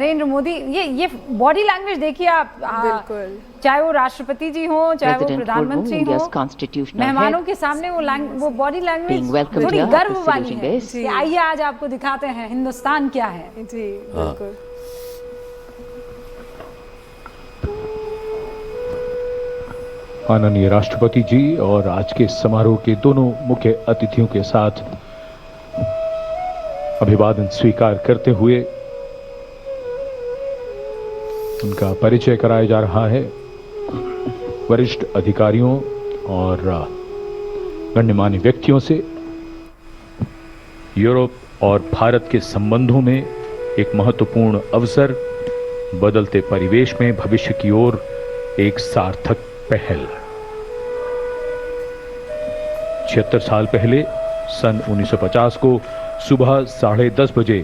नरेंद्र मोदी, ये body language देखिए आप, बिल्कुल, चाहे वो राष्ट्रपति जी हों, चाहे वो प्रधानमंत्री हों, मेहमानों के सामने वो बॉडी लैंग्वेज थोड़ी गर्व वाली है कि आइए आज आपको दिखाते हैं हिंदुस्तान क्या है। जी बिल्कुल। माननीय राष्ट्रपति जी और आज के समारोह के दोनों मुख्य अतिथियों के साथ अभिवादन स्वीकार करते हुए उनका परिचय कराया जा रहा है। वरिष्ठ अधिकारियों और गण्यमान्य व्यक्तियों से यूरोप और भारत के संबंधों में एक महत्वपूर्ण अवसर, बदलते परिवेश में भविष्य की ओर एक सार्थक पहल। 76 साल पहले सन 1950 को सुबह 10:30 बजे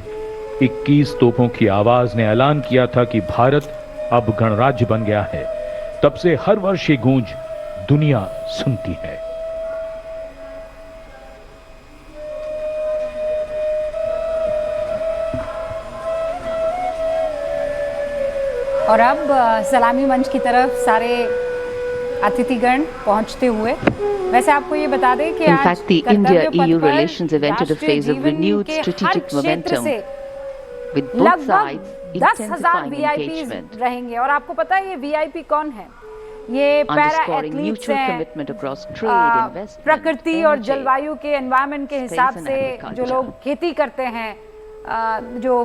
21 तोपों की आवाज ने ऐलान किया था कि भारत अब गणराज्य बन गया है। तब से हर वर्ष ये गूंज दुनिया सुनती है। और अब सलामी मंच की तरफ सारे अतिथिगण पहुंचते हुए, वैसे आपको ये बता दें कि In आज fact, the India-EU relations have entered a phase of renewed strategic momentum, with both sides 10,000 intensifying VIPs engagement, रहेंगे। और आपको पता है ये VIP कौन है? ये पैरा underscoring एथलीट्स mutual हैं, commitment across trade, investment, प्रकृति और energy, जलवायु के एनवायरनमेंट के हिसाब space and से जो agriculture. लोग खेती करते हैं, जो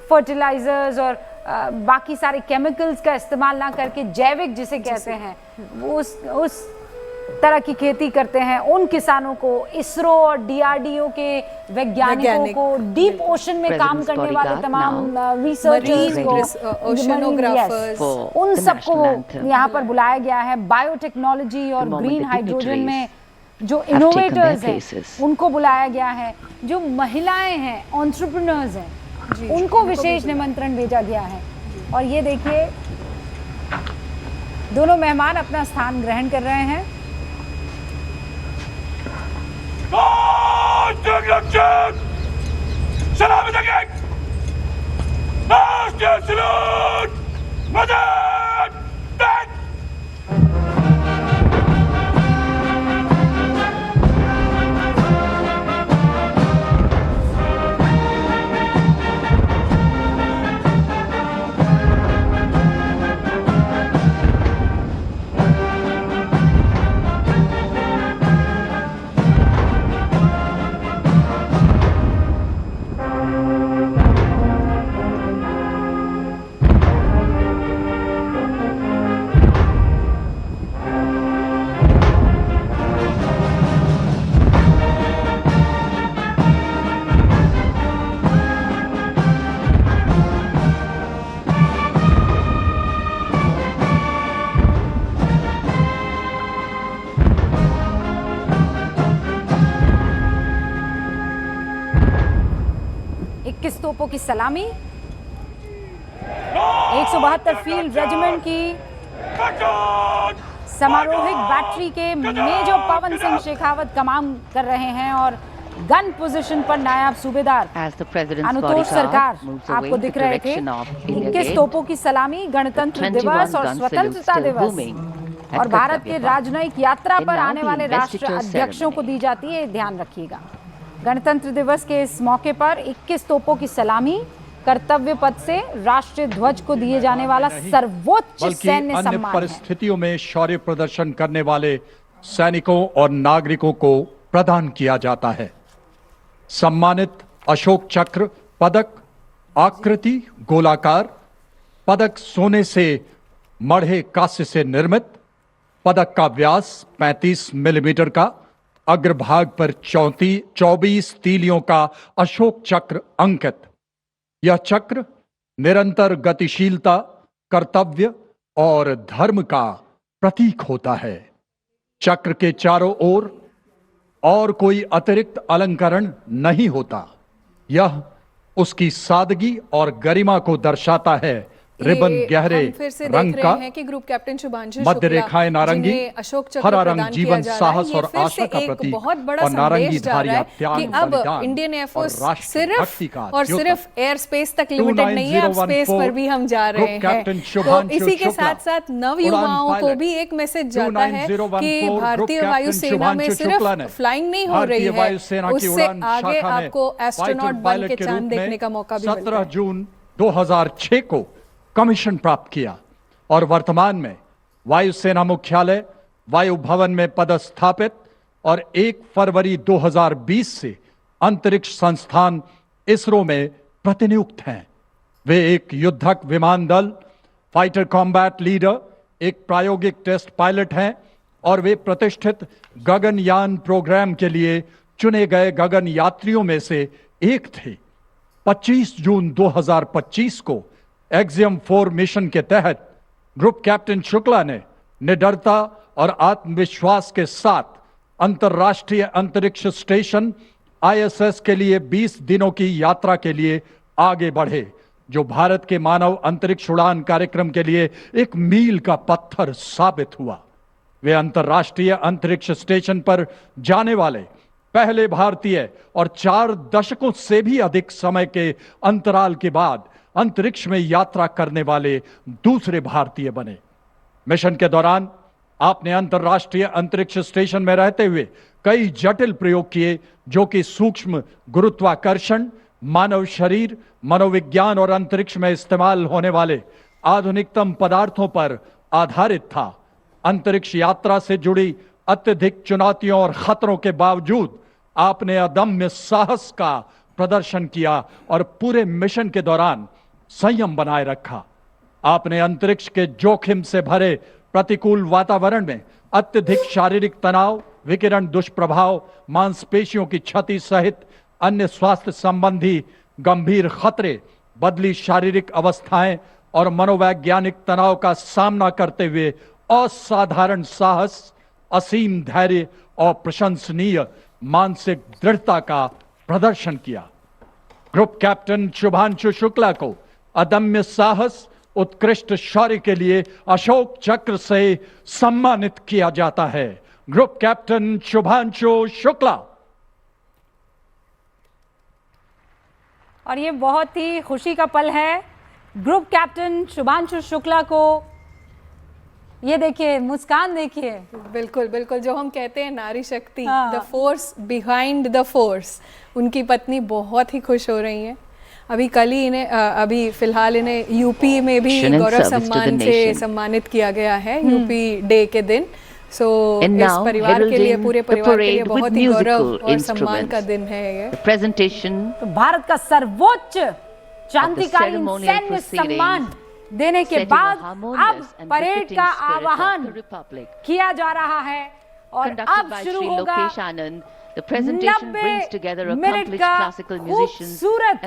फर्टिलाइजर्स और बाकी सारे केमिकल्स का इस्तेमाल ना करके जैविक जिसे कहते हैं, वो उस तरह की खेती करते हैं, उन किसानों को, इसरो और DRDO के वैज्ञानिकों को, डीप ओशन में काम करने वाले तमाम रिसर्चर्स को, ओशनोग्राफर्स, उन सबको यहाँ पर बुलाया गया है। बायोटेक्नोलॉजी और ग्रीन हाइड्रोजन में जो इनोवेटर्स हैं उनको बुलाया गया है। जो महिलाएं हैं, एंटरप्रेन्योर्स हैं, उनको विशेष निमंत्रण भेजा गया है। और ये देखिए दोनों मेहमान अपना स्थान ग्रहण कर रहे हैं। तोपों की सलामी, 172 फील्ड रेजिमेंट की समारोहिक बैटरी के मेजर पवन सिंह शेखावत कमान कर रहे हैं और गन पोजीशन पर नायब सूबेदार अनुतोष सरकार आपको दिख रहे थे। 21 तोपों की सलामी गणतंत्र दिवस और स्वतंत्रता दिवस और भारत के राजनयिक यात्रा पर आने वाले राष्ट्र अध्यक्षों को दी जाती है, ध्यान रखिएगा। गणतंत्र दिवस के इस मौके पर 21 तोपों की सलामी, कर्तव्य पथ से राष्ट्रीय ध्वज को दिए जाने वाला सर्वोच्च सैन्य सम्मान है। परिस्थितियों में शौर्य प्रदर्शन करने वाले सैनिकों और नागरिकों को प्रदान किया जाता है। सम्मानित अशोक चक्र पदक, आकृति गोलाकार पदक, सोने से मढ़े कांस्य से निर्मित पदक का व्यास 35 मिलीमीटर का, अग्रभाग पर 24 तीलियों का अशोक चक्र अंकित। यह चक्र निरंतर गतिशीलता, कर्तव्य और धर्म का प्रतीक होता है। चक्र के चारों ओर और कोई अतिरिक्त अलंकरण नहीं होता। यह उसकी सादगी और गरिमा को दर्शाता है रिबन गहरे हम फिर से रंग देख का, रहे हैं कि ग्रुप कैप्टन शुभांशु मध्य शुक्ला, रेखाएं नारंगी, जिन्हें अशोक चक्र हरा रंग प्रदान जीवन, किया जा रहा है, साहस ये और फिर से आशा का एक प्रतीक, बहुत बड़ा और नारंगी संदेश जा रहा है धारियां कि त्याग, अब बलिदान इंडियन एयरफोर्स और राष्ट्रभक्ति का और द्योतक। सिर्फ एयर स्पेस तक लिमिटेड नहीं है, अब स्पेस पर भी हम जा रहे हैं। तो इसी के साथ साथ नव युवाओं को भी एक मैसेज जाता है कि भारतीय वायुसेना में सिर्फ फ्लाइंग नहीं हो रही है, उससे आगे आपको एस्ट्रोनॉट बन के चांद देखने का मौका भी मिलता है। 17 जून 2006 को कमीशन प्राप्त किया और वर्तमान में वायुसेना मुख्यालय वायु भवन में पदस्थापित और 1 फरवरी 2020 से अंतरिक्ष संस्थान इसरो में प्रतिनियुक्त हैं। वे एक युद्धक विमान दल, फाइटर कॉम्बैट लीडर, एक प्रायोगिक टेस्ट पायलट हैं और वे प्रतिष्ठित गगनयान प्रोग्राम के लिए चुने गए गगन यात्रियों में से एक थे। 25 जून 2025 को एक्सियम 4 मिशन के तहत ग्रुप कैप्टन शुक्ला ने निडरता और आत्मविश्वास के साथ अंतर्राष्ट्रीय अंतरिक्ष स्टेशन ISS के लिए 20 दिनों की यात्रा के लिए आगे बढ़े, जो भारत के मानव अंतरिक्ष उड़ान कार्यक्रम के लिए एक मील का पत्थर साबित हुआ। वे अंतर्राष्ट्रीय अंतरिक्ष स्टेशन पर जाने वाले पहले भारतीय और 4 दशकों से भी अधिक समय के अंतराल के बाद अंतरिक्ष में यात्रा करने वाले दूसरे भारतीय बने। मिशन के दौरान आपने अंतर्राष्ट्रीय अंतरिक्ष स्टेशन में रहते हुए कई जटिल प्रयोग किए, जो कि सूक्ष्म गुरुत्वाकर्षण, मानव शरीर, मनोविज्ञान और अंतरिक्ष में इस्तेमाल होने वाले आधुनिकतम पदार्थों पर आधारित था। अंतरिक्ष यात्रा से जुड़ी अत्यधिक चुनौतियों और खतरों के बावजूद आपने अदम्य साहस का प्रदर्शन किया और पूरे मिशन के दौरान संयम बनाए रखा। आपने अंतरिक्ष के जोखिम से भरे प्रतिकूल वातावरण में अत्यधिक शारीरिक तनाव, विकिरण दुष्प्रभाव, मांसपेशियों की क्षति सहित अन्य स्वास्थ्य संबंधी गंभीर खतरे, बदली शारीरिक अवस्थाएं और मनोवैज्ञानिक तनाव का सामना करते हुए असाधारण साहस, असीम धैर्य और प्रशंसनीय मानसिक दृढ़ता का प्रदर्शन किया। ग्रुप कैप्टन शुभांशु शुक्ला को अदम्य साहस, उत्कृष्ट शौर्य के लिए अशोक चक्र से सम्मानित किया जाता है। Group captain Shubhanshu Shukla. और ये बहुत ही खुशी का पल है। ग्रुप कैप्टन शुभांशु शुक्ला को ये देखिए, मुस्कान देखिए। बिल्कुल बिल्कुल, जो हम कहते हैं नारी शक्ति, the force behind the force. उनकी पत्नी बहुत ही खुश हो रही हैं। अभी कल ही इन्हें अभी फिलहाल इन्हें यूपी में भी गौरव सम्मान से सम्मानित किया गया है, यूपी डे के दिन। सो इस परिवार के लिए, पूरे परिवार के लिए बहुत ही गौरव और सम्मान का दिन है ये। प्रेजेंटेशन तो भारत का सर्वोच्च क्रांतिकारी सैन्य सम्मान देने के बाद अब परेड का आह्वान किया जा रहा है और अब शुरू होगा 90 मिनट का खूबसूरत